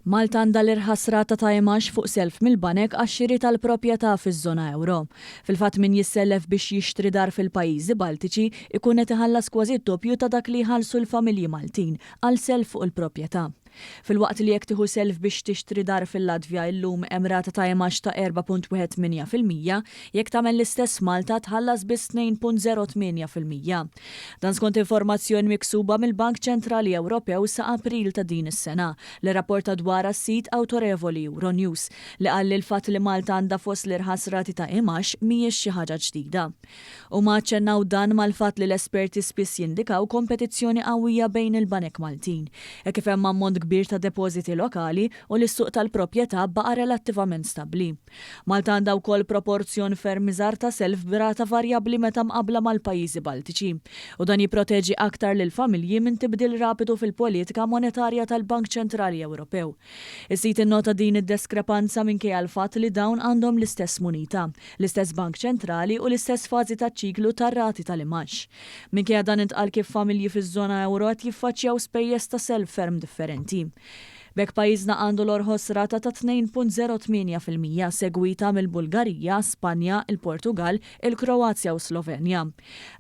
Malta għandha l-irħas rata ta' Imgħaxx Fuq self mill-Banek għax-xiri tal-proprjetà fiż-Żona Ewro. Fil-fatt min jissellef biex jixtri dar fil-Pajjiżi Baltiċi ikun qed iħallas kważi d-doppju ta' dak li jħallsu l-familji Maltin għal self fuq il-proprjetà. Fil-waqt li jekk tieħu self biex tixtri dar fil-Latvja llum hemm rata ta' Imgħaxx ta' 4.18%, jekk tagħmel l-istess Malta tħallas biss 2.08%. Dan skont informazzjoni miksuba mill-Bank Ċentrali Ewroprew sa' April ta' din is-sena li rrapporta dwarha s-sit awtorevoli Euronews li qal li l-fatt li Malta għandha fost l-irħas rati ta' Imgħaxx mhijiex xi ħaġa ġdida. Huma aċċennaw dan mal-fatt li l-esperti spiss jindikaw kompetizzjoni qawwija bejn il-banek Maltin. Hekk kif hemm ammont kbir ta' depożiti lokali u l-suq tal-proprjetà baqa' relattivament stabbli. Malta għandha wkoll proporzjon ferm iżgħar ta' self b'rata varjabbli meta mqabbla mal-Pajjiżi Baltiċi u dan jipproteġi aktar lil familji minn tibdil rapidu fil-politika monetarja tal-Bank Ċentrali Ewropew. Is-sit innota din id-deskrepanza minkejja l-fatt li dawn għandhom l-istess munita, l-istess Bank Ċentrali u l-istess fażi taċ-ċiklu tar-rati tal-Imgħaxx. Minkejja dan intqal kif familji fiż-żona Ewro qed jiffaċċjaw spejjeż ta' self ferm differenti. B'hekk Pajjiżna għandu l-orħos rata ta' 2.08% segwita mill-Bulgarija, Spanja, il-Portugal, il-Kroazja u Slovenja.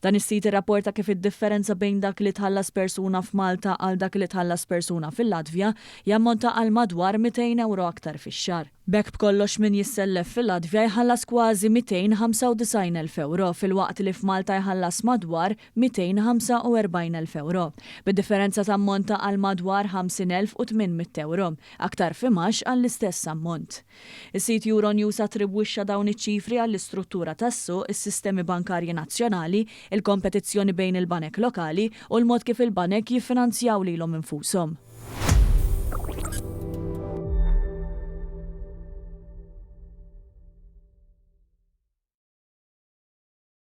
Dan is-sit irrapporta kif id-differenza bejn dak li tħallas persuna f'Malta għal dak li tħallas persuna fil-Latvja jammonta għal madwar €200 aktar fix-xahar. B'hekk b'kollox min jissellef fil-Latvja jħallas kważi €295,000 fil-waqt li f'Malta jħallas madwar €245,000. Bid-differenza tammonta għal madwar €50,800 aktar f'Imgħaxx għall-istess ammont. Is-sit Euronews attribwixxa dawn iċ-ċifri għall-istruttura tas-suq, is-sistemi bankarji nazzjonali, il-kompetizzjoni bejn il-banek lokali u l-mod kif il-banek jiffinanzjaw lilhom infushom.